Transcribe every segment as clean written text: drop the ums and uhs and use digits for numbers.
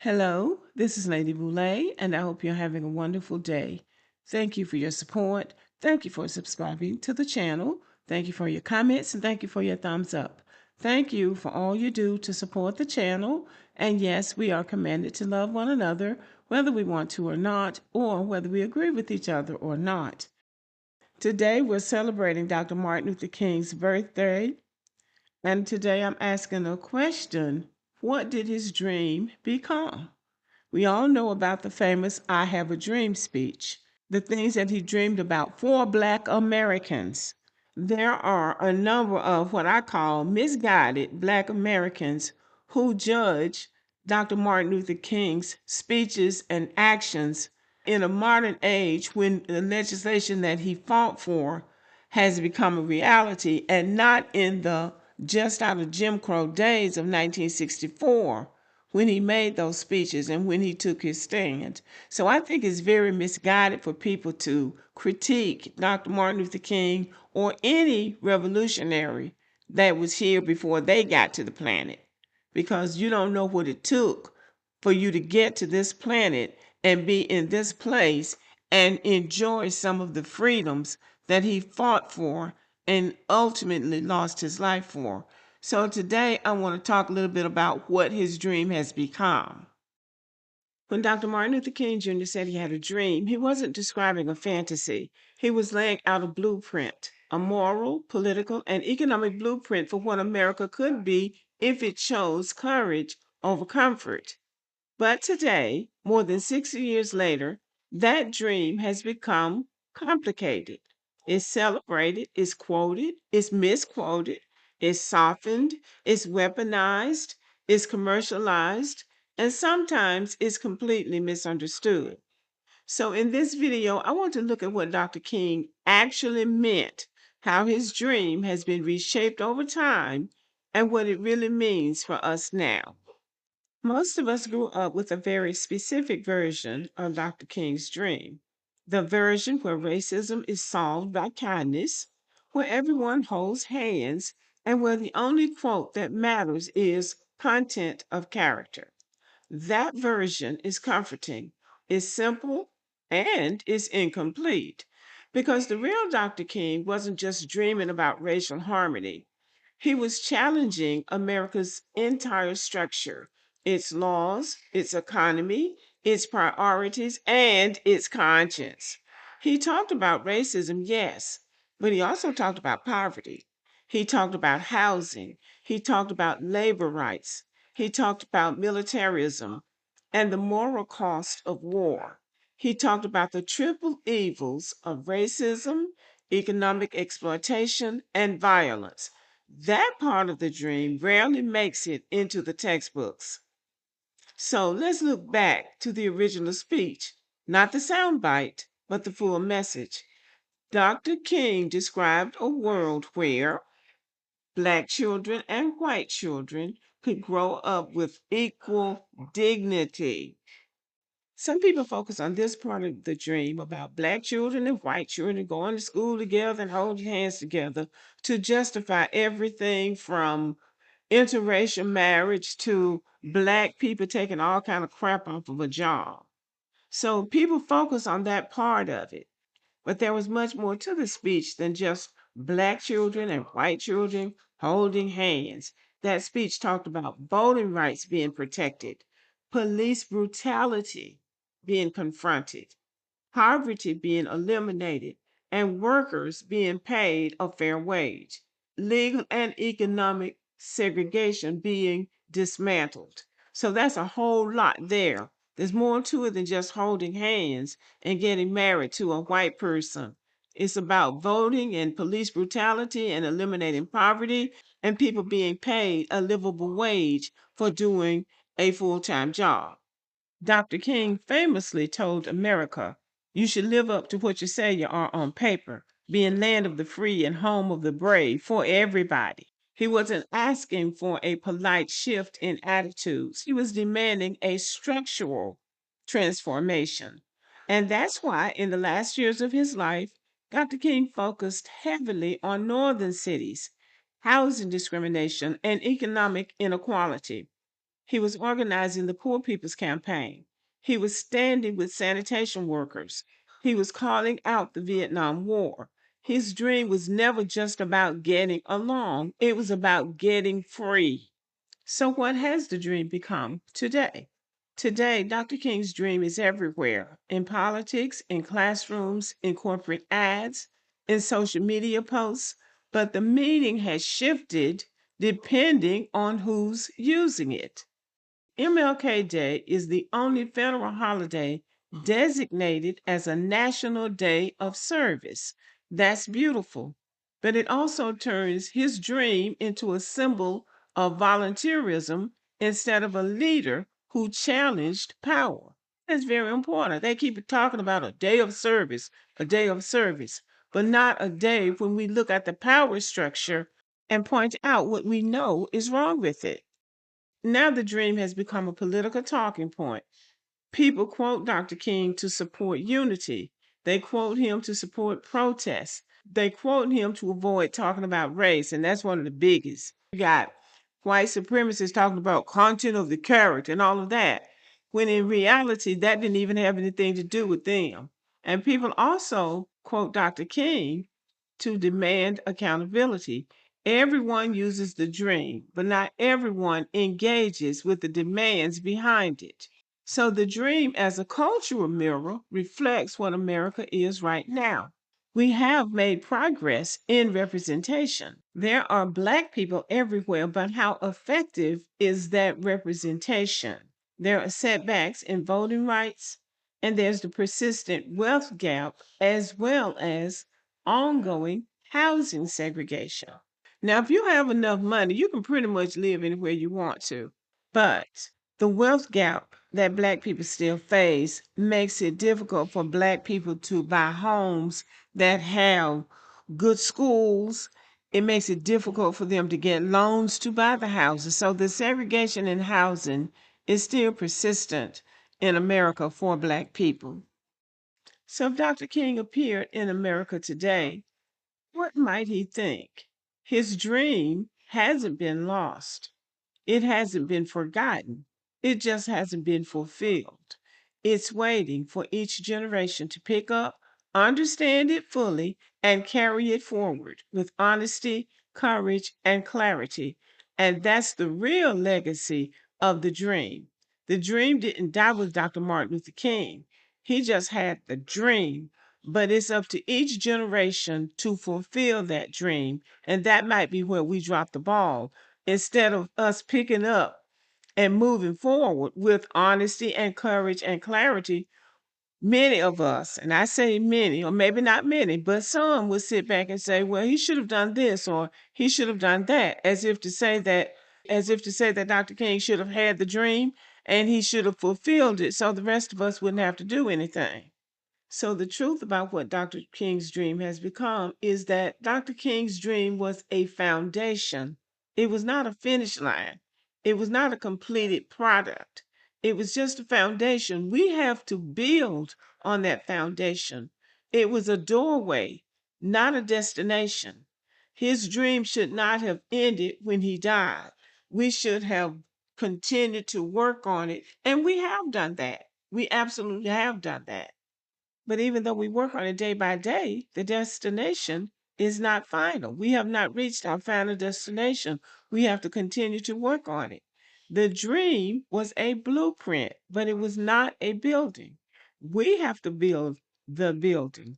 Hello, this is Lady Boulay, and I hope you're having a wonderful day. Thank you for your support. Thank you for subscribing to the channel. Thank you for your comments, and thank you for your thumbs up. Thank you for all you do to support the channel. And yes, we are commanded to love one another, whether we want to or not, or whether we agree with each other or not. Today, we're celebrating Dr. Martin Luther King's birthday. And today I'm asking a question. What did his dream become? We all know about the famous I Have a Dream speech, the things that he dreamed about for Black Americans. There are a number of what I call misguided Black Americans who judge Dr. Martin Luther King's speeches and actions in a modern age when the legislation that he fought for has become a reality and not in the just out of Jim Crow days of 1964 when he made those speeches and when he took his stand. So I think it's very misguided for people to critique Dr. Martin Luther King or any revolutionary that was here before they got to the planet, because you don't know what it took for you to get to this planet and be in this place and enjoy some of the freedoms that he fought for and ultimately lost his life for. So today I want to talk a little bit about what his dream has become. When Dr. Martin Luther King Jr. said he had a dream, he wasn't describing a fantasy. He was laying out a blueprint, a moral, political, and economic blueprint for what America could be if it chose courage over comfort. But today, more than 60 years later, that dream has become complicated. It's celebrated, it's quoted, it's misquoted, it's softened, it's weaponized, it's commercialized, and sometimes it's completely misunderstood. So in this video, I want to look at what Dr. King actually meant, how his dream has been reshaped over time, and what it really means for us now. Most of us grew up with a very specific version of Dr. King's dream, the version where racism is solved by kindness, where everyone holds hands, and where the only quote that matters is content of character. That version is comforting, is simple, and is incomplete, because the real Dr. King wasn't just dreaming about racial harmony. He was challenging America's entire structure, its laws, its economy, its priorities, and its conscience. He talked about racism, yes, but he also talked about poverty. He talked about housing. He talked about labor rights. He talked about militarism and the moral cost of war. He talked about the triple evils of racism, economic exploitation, and violence. That part of the dream rarely makes it into the textbooks. So let's look back to the original speech, not the soundbite, but the full message. Dr. King described a world where Black children and white children could grow up with equal dignity. Some people focus on this part of the dream about Black children and white children going to school together and holding hands together to justify everything from interracial marriage to Black people taking all kind of crap off of a job. So people focus on that part of it. But there was much more to the speech than just Black children and white children holding hands. That speech talked about voting rights being protected, police brutality being confronted, poverty being eliminated, and workers being paid a fair wage, legal and economic segregation being dismantled. So that's a whole lot there. There's more to it than just holding hands and getting married to a white person. It's about voting and police brutality and eliminating poverty and people being paid a livable wage for doing a full time job. Dr. King famously told America, "You should live up to what you say you are on paper, being land of the free and home of the brave for everybody." He wasn't asking for a polite shift in attitudes, he was demanding a structural transformation. And that's why, in the last years of his life, Dr. King focused heavily on northern cities, housing discrimination, and economic inequality. He was organizing the Poor People's Campaign. He was standing with sanitation workers. He was calling out the Vietnam War. His dream was never just about getting along, it was about getting free. So, what has the dream become today? Today, Dr. King's dream is everywhere in politics, in classrooms, in corporate ads, in social media posts, but the meaning has shifted depending on who's using it. MLK Day is the only federal holiday designated as a national day of service. That's beautiful. But it also turns his dream into a symbol of volunteerism instead of a leader who challenged power. That's very important. They keep talking about a day of service, but not a day when we look at the power structure and point out what we know is wrong with it. Now the dream has become a political talking point. People quote Dr. King to support unity. They quote him to support protests. They quote him to avoid talking about race, and that's one of the biggest. You got white supremacists talking about content of the character and all of that, when in reality, that didn't even have anything to do with them. And people also quote Dr. King to demand accountability. Everyone uses the dream, but not everyone engages with the demands behind it. So the dream as a cultural mirror reflects what America is right now. We have made progress in representation. There are Black people everywhere, but how effective is that representation? There are setbacks in voting rights, and there's the persistent wealth gap, as well as ongoing housing segregation. Now, if you have enough money, you can pretty much live anywhere you want to. But the wealth gap that Black people still face makes it difficult for Black people to buy homes that have good schools. It makes it difficult for them to get loans to buy the houses. So the segregation in housing is still persistent in America for Black people. So if Dr. King appeared in America today, what might he think? His dream hasn't been lost. It hasn't been forgotten. It just hasn't been fulfilled. It's waiting for each generation to pick up, understand it fully, and carry it forward with honesty, courage, and clarity. And that's the real legacy of the dream. The dream didn't die with Dr. Martin Luther King. He just had the dream, but it's up to each generation to fulfill that dream. And that might be where we drop the ball instead of us picking up and moving forward with honesty and courage and clarity. Many of us, and I say many, or maybe not many, but some will sit back and say, well, he should have done this or he should have done that, as if to say that Dr. King should have had the dream and he should have fulfilled it so the rest of us wouldn't have to do anything. So, the truth about what Dr. King's dream has become is that Dr. King's dream was a foundation. It was not a finish line, it was not a completed product. It was just a foundation. We have to build on that foundation. It was a doorway, not a destination. His dream should not have ended when he died. We should have continued to work on it, and we have done that. We absolutely have done that. But even though we work on it day by day, the destination is not final. We have not reached our final destination. We have to continue to work on it. The dream was a blueprint, but it was not a building. We have to build the building.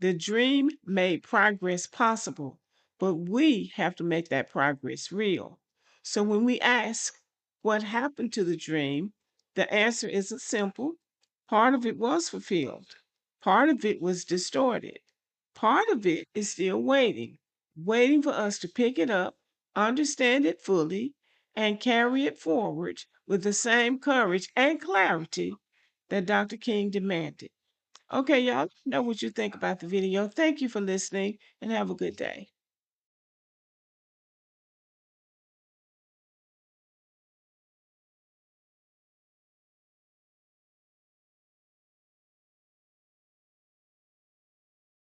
The dream made progress possible, but we have to make that progress real. So when we ask, what happened to the dream, the answer isn't simple. Part of it was fulfilled, part of it was distorted, part of it is still waiting, waiting for us to pick it up, understand it fully, and carry it forward with the same courage and clarity that Dr. King demanded. Okay, y'all know what you think about the video. Thank you for listening and have a good day.